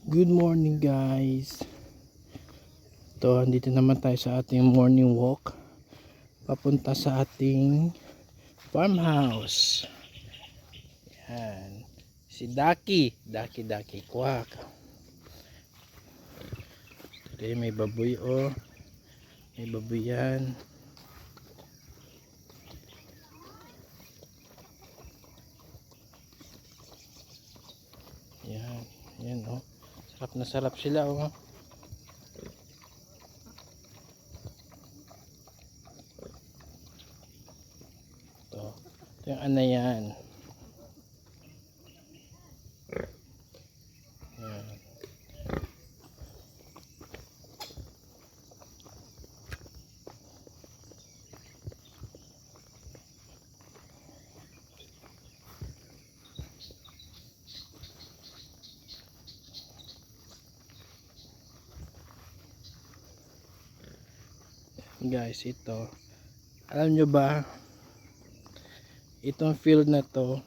Good morning guys. Ito, andito naman tayo sa ating morning walk. Papunta sa ating farmhouse. Yan. Si Daki Quack. Ito may baboy oh. May baboy yan. Yan. Yan oh. Sarap na sarap sila oh. Ito yung ana yan. Yan. Guys, ito alam nyo ba, itong field na to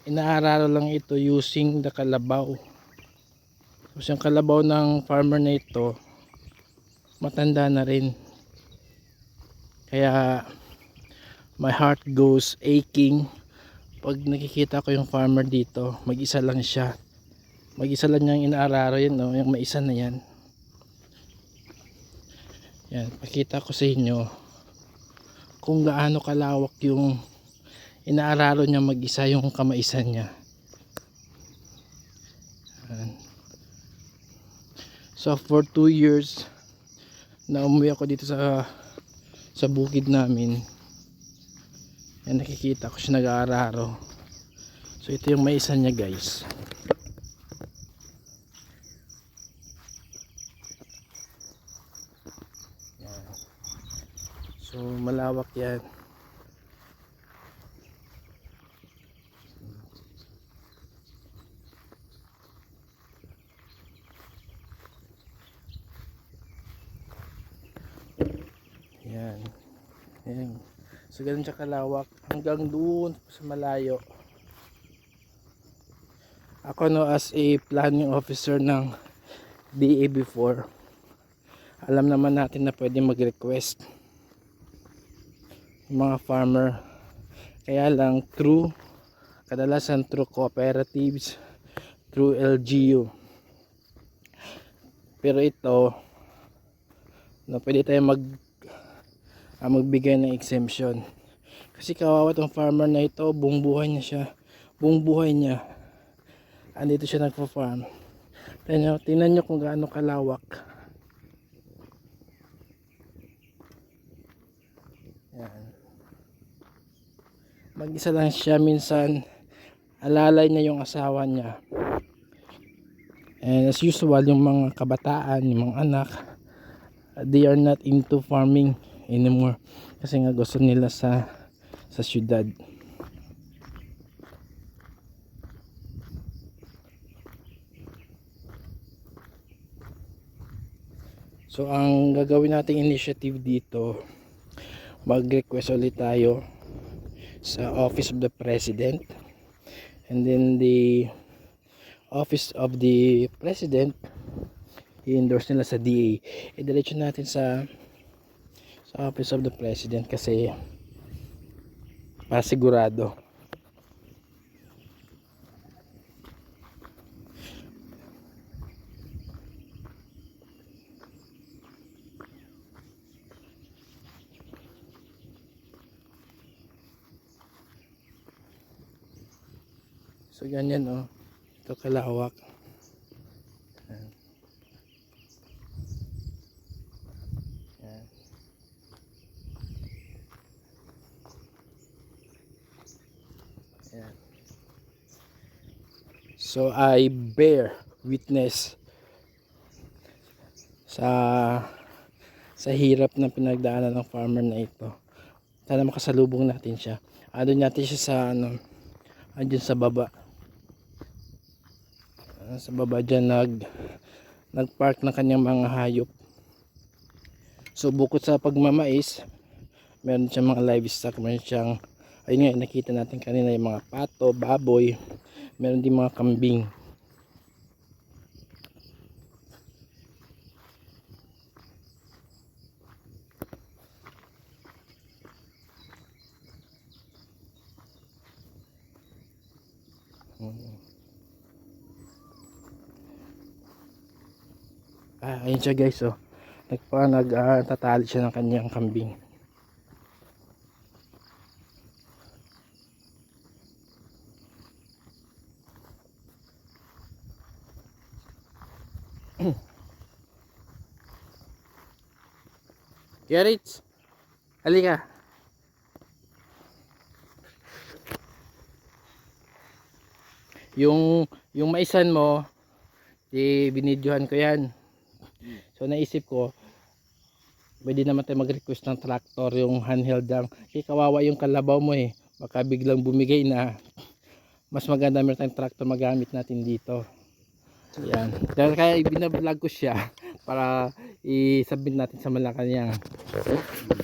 inaararo lang ito using the kalabaw. Tapos yung kalabaw ng farmer na ito matanda na rin, kaya my heart goes aching pag nakikita ko yung farmer dito. Mag-isa lang siya, mag-isa lang niyang inaararo yan no? Yung maisa na yan. Yan, pakita ko sa inyo kung gaano kalawak yung inaararo niya mag-isa, yung kamaisan niya. Yan. So for 2 years na umuwi ako dito sa bukid namin, yan, nakikita ko siya nag-aararo. So ito yung maisa niya guys. So malawak yan. Yan. Yan. So ganun siya kalawak hanggang doon sa malayo. Ako no, as a planning officer ng DA before, alam naman natin na pwede mag-request mga farmer, kaya lang through, kadalasan through cooperatives, through LGU. Pero ito no, pwede tayo magbigay ng exemption kasi kawawa tong farmer na ito. Buong buhay niya andito siya nagpa-farm. Tingnan nyo kung gaano kalawak. Yan. Mag-isa lang siya, minsan alalay niya yung asawa niya. And as usual, yung mga kabataan, yung mga anak, they are not into farming anymore kasi nga gusto nila sa syudad. So ang gagawin nating initiative dito, mag-request ulit tayo sa Office of the President, and then the Office of the President i-endorse nila sa DA. Idiretso natin sa Office of the President kasi pasigurado. So ganyan oh, ito kalawak. Yan. Yan. Yan. So I bear witness sa hirap na pinagdaanan ng farmer na ito. Sana makasalubong natin siya. Andun natin siya sa andun sa baba. Sa baba dyan nagpark ng kanyang mga hayop. So bukod sa pagmamais, meron siyang mga livestock, meron siyang, ayun nga, nakita natin kanina yung mga pato, baboy, meron din mga kambing. Ayun siya guys, oh. Tatali siya ng kanyang kambing. Gerits, halika. Yung maisan mo, binidyohan ko yan. So naisip ko, pwede naman tayo mag-request ng tractor, yung handheld lang. Kasi kawawa yung kalabaw mo eh. Baka biglang bumigay na. Mas maganda meron tayong tractor magamit natin dito. Yan. Kaya binablog ko siya para isabit natin sa Malacanang.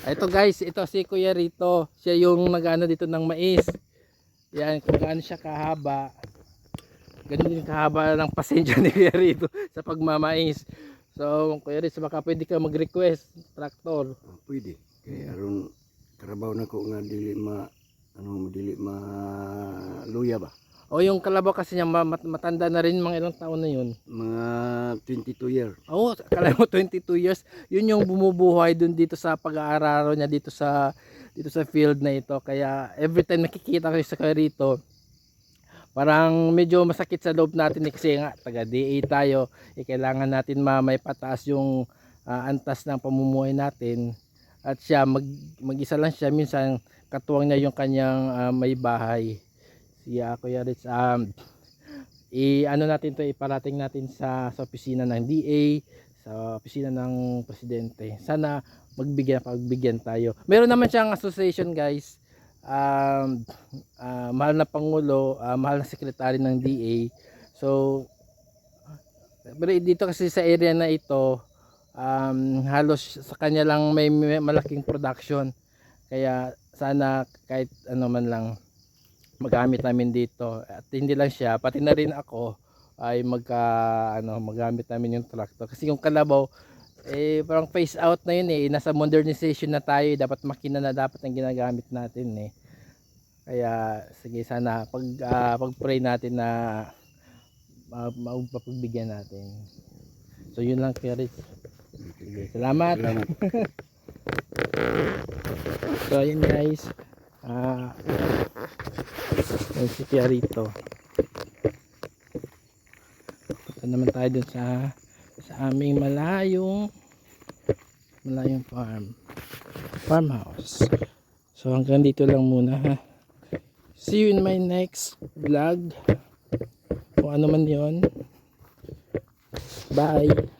Ito guys, ito si Kuya Rito. Siya yung nag-ano dito ng mais. Yan, kung gaano siya kahaba. Ganun din kahaba ng pasensya ni Kuya Rito sa pagmamais. So, Kuya Rito, baka pwede ka mag-request tractor. Pwede. Kaya aron karabaw na ko nga dili luya ba. O yung kalabaw kasi niya matanda na rin, mga ilang taon na yun. Mga 22 years. Oo, akala mo 22 years. Yun yung bumubuhay dun dito sa pag-aararo niya dito sa field na ito. Kaya every time nakikita ko sa Kuya Rito, parang medyo masakit sa loob natin kasi nga taga DA tayo, kailangan natin may pataas yung antas ng pamumuhay natin. At siya mag-isa lang siya, minsan katuwang niya yung kanyang may bahay. Siya Kuya Rich, ano natin to, iparating natin sa opisina ng DA, sa opisina ng presidente. Sana pagbigyan tayo. Meron naman siyang association guys, mahal na pangulo, mahal na sekretary ng DA. So pero dito kasi sa area na ito, halos sa kanya lang may malaking production. Kaya sana kahit ano man lang magamit namin dito. At hindi lang siya, pati na rin ako ay magamit namin yung tractor. Kasi yung kalabaw parang phase out na yun eh. Nasa modernization na tayo, dapat makina na dapat ang ginagamit natin eh. Kaya sige, sana pag-pray natin na mapagbigyan natin. So yun lang, Kuya Rich. Sige, salamat. So ayun guys, si Kuya Rito. Punta naman tayo dun sa aming malayong farmhouse. So hanggang dito lang muna ha. See you in my next vlog, kung ano man yon. Bye.